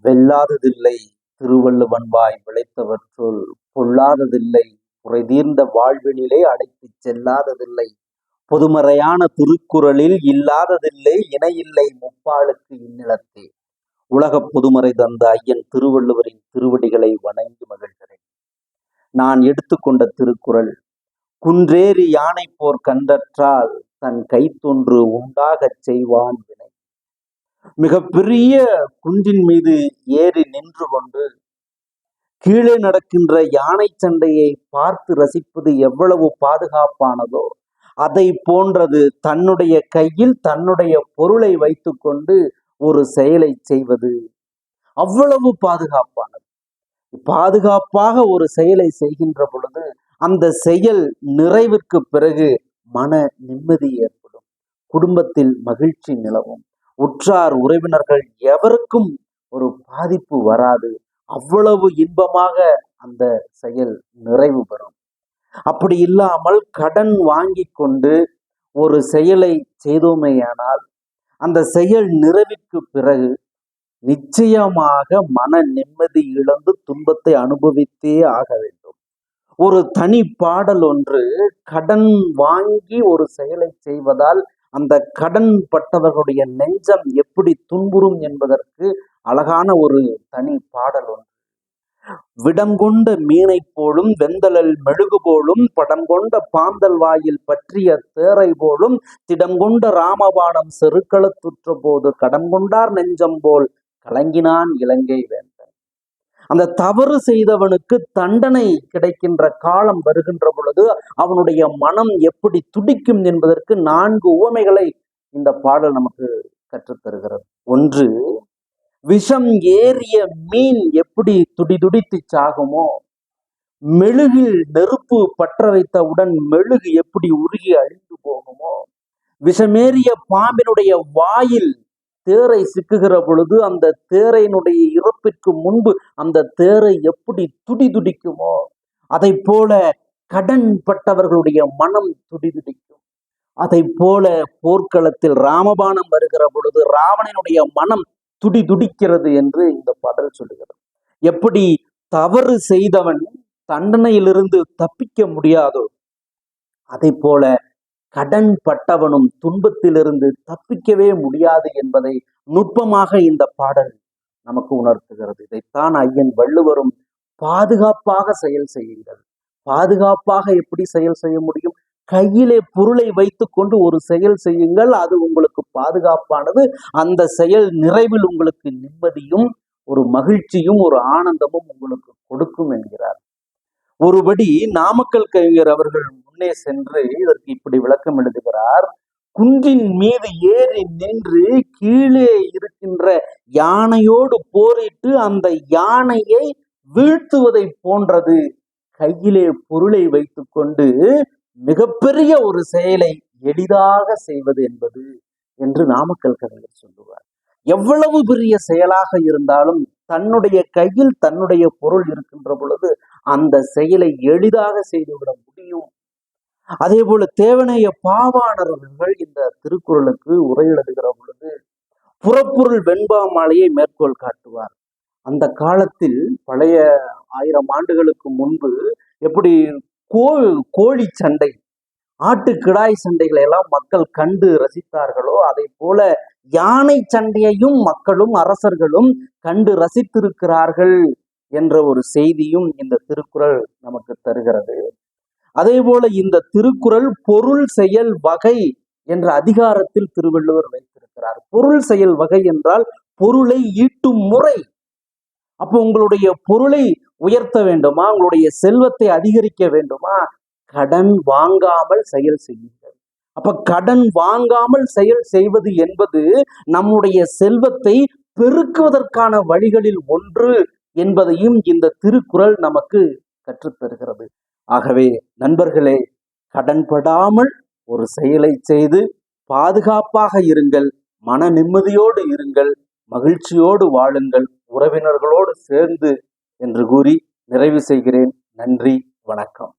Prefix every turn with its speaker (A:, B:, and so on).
A: வெல்லாததில்லை திருவள்ளுவன் வாய் விளைத்தவற்றுள் பொல்லாததில்லை குறைதீர்ந்த வாழ்வினிலே அழைத்துச் செல்லாததில்லை பொதுமறையான திருக்குறளில் இல்லாததில்லை இணையில்லை முப்பாளுக்கு இந்நிலத்தே. உலக பொதுமறை தந்த ஐயன் திருவள்ளுவரின் திருவடிகளை வணங்கி மகிழ்கிறேன். நான் எடுத்துக்கொண்ட திருக்குறள், குன்றேறி யானை போர் கண்டற்றால் தன் கைத்தொன்று உண்டாகச் செய்வான் வினை. மிகப்பெரிய குன்றின் மீது ஏறி நின்று கொண்டு கீழே நடக்கின்ற யானை சண்டையை பார்த்து ரசிப்பது எவ்வளவு பாதுகாப்பானதோ அதை போன்றது தன்னுடைய கையில் தன்னுடைய பொருளை வைத்துக்கொண்டு ஒரு செயலை செய்வது அவ்வளவு பாதுகாப்பானது. பாதுகாப்பாக ஒரு செயலை செய்கின்ற பொழுது அந்த செயல் நிறைவிற்கு பிறகு மன நிம்மதி ஏற்படும், குடும்பத்தில் மகிழ்ச்சி நிலவும், உற்றார் உறவினர்கள் எவருக்கும் ஒரு பாதிப்பு வராது. அவ்வளவு இன்பமாக அந்த செயல் நிறைவு பெறும். அப்படி இல்லாமல் கடன் வாங்கி கொண்டு ஒரு செயலை செய்தோமேயானால் அந்த செயல் நிறைவிற்கு பிறகு நிச்சயமாக மன நிம்மதி இழந்து துன்பத்தை அனுபவித்தே ஆக வேண்டும். ஒரு தனி பாடல் ஒன்று, கடன் வாங்கி ஒரு செயலை செய்வதால் அந்த கடன் பட்டவர்களுடைய நெஞ்சம் எப்படி துன்புறும் என்பதற்கு அழகான ஒரு தனி பாடல் ஒன்று. விடங்கொண்ட மீனை போலும் வெந்தலல் மெழுகு போலும் படங்கொண்ட பாந்தல் வாயில் பற்றிய தேரை போலும் திடங்கொண்ட ராமபாணம் செருக்களத்துற்ற போது கடன் கொண்டார் நெஞ்சம் போல் கலங்கினான் இலங்கை வேந்தன். அந்த தவறு செய்தவனுக்கு தண்டனை கிடைக்கின்ற காலம் வருகின்ற பொழுது அவனுடைய மனம் எப்படி துடிக்கும் என்பதற்கு 4 உவமைகளை இந்த பாடல் நமக்கு கற்றுத்தருகிறது. ஒன்று, விஷம் ஏறிய மீன் எப்படி துடிதுடித்து சாகுமோ, மெழுகில் நெருப்பு பற்ற வைத்தவுடன் மெழுகு எப்படி உருகி அழிந்து போகுமோ, விஷமேறிய பாம்பினுடைய வாயில் தேரை சிக்குகிற பொழுது அந்த தேரையினுடைய இறப்பிற்கு முன்பு அந்த தேரை எப்படி துடிதுடிக்குமோ, அதை போல கடன் பட்டவர்களுடைய மனம் துடிதுடிக்கும். அதை போல போர்க்களத்தில் ராமபாணம் வருகிற பொழுது ராவணனுடைய மனம் துடிதுடிக்கிறது என்று இந்த பாடல் சொல்லுகிறது. எப்படி தவறு செய்தவன் தண்டனையிலிருந்து தப்பிக்க முடியாதோ அதை போல கடன் பட்டவனும் துன்பத்திலிருந்து தப்பிக்கவே முடியாது என்பதை நுட்பமாக இந்த பாடல் நமக்கு உணர்த்துகிறது. இதைத்தான் ஐயன் வள்ளுவரும் பாதுகாப்பாக செயல் செய்யுங்கள். பாதுகாப்பாக எப்படி செயல் செய்ய முடியும்? கையிலே பொருளை வைத்து கொண்டு ஒரு செயல் செய்யுங்கள், அது உங்களுக்கு பாதுகாப்பானது. அந்த செயல் நிறைவில் உங்களுக்கு நிம்மதியும் ஒரு மகிழ்ச்சியும் ஒரு ஆனந்தமும் உங்களுக்கு கொடுக்கும் என்கிறார். ஒருபடி நாமக்கல் கவிஞர் அவர்கள் முன்னே சென்று இதற்கு இப்படி விளக்கம் எழுதுகிறார். குன்றின் மீது ஏறி நின்று கீழே இருக்கின்ற யானையோடு போரிட்டு அந்த யானையை வீழ்த்துவதை போன்றது கையிலே பொருளை வைத்து கொண்டு மிகப்பெரிய ஒரு செயலை எளிதாக செய்வது என்பது என்று நாமக்கல் கவிஞர் சொல்லுவார். எவ்வளவு பெரிய செயலாக இருந்தாலும் தன்னுடைய கையில் தன்னுடைய பொருள் இருக்கின்ற பொழுது அந்த செயலை எளிதாக செய்துவிட முடியும். அதே போல தேவனைய பாவாணர் அவர்கள் இந்த திருக்குறளுக்கு உரை எழுதுகிற பொழுது புறப்பொருள் வெண்பா மாலையை மேற்கோள் காட்டுவார். அந்த காலத்தில் பழைய 1000 ஆண்டுகளுக்கு முன்பு எப்படி கோழி சண்டை, ஆட்டு கிடாய் சண்டைகளை எல்லாம் மக்கள் கண்டு ரசித்தார்களோ அதை போல யானை சண்டையையும் மக்களும் அரசர்களும் கண்டு ரசித்திருக்கிறார்கள் என்ற ஒரு செய்தியும் இந்த திருக்குறள் நமக்கு தருகிறது. அதே போல இந்த திருக்குறள் பொருள் செயல் வகை என்ற அதிகாரத்தில் திருவள்ளுவர் வைத்திருக்கிறார். பொருள் செயல் வகை என்றால் பொருளை ஈட்டும் முறை. அப்போ உங்களுடைய பொருளை உயர்த்த வேண்டுமா, உங்களுடைய செல்வத்தை அதிகரிக்க வேண்டுமா, கடன் வாங்காமல் செயல் செய்யுங்கள். அப்ப கடன் வாங்காமல் செயல் செய்வது என்பது நம்முடைய செல்வத்தை பெருக்குவதற்கான வழிகளில் ஒன்று என்பதையும் இந்த திருக்குறள் நமக்கு கற்றுத்தருகிறது. ஆகவே நண்பர்களே, கடன்படாமல் ஒரு செயலை செய்து பாதுகாப்பாக இருங்கள், மன நிம்மதியோடு இருங்கள், மகிழ்ச்சியோடு வாழுங்கள், உறவினர்களோடு சேர்ந்து என்று கூறி நிறைவு செய்கிறேன். நன்றி, வணக்கம்.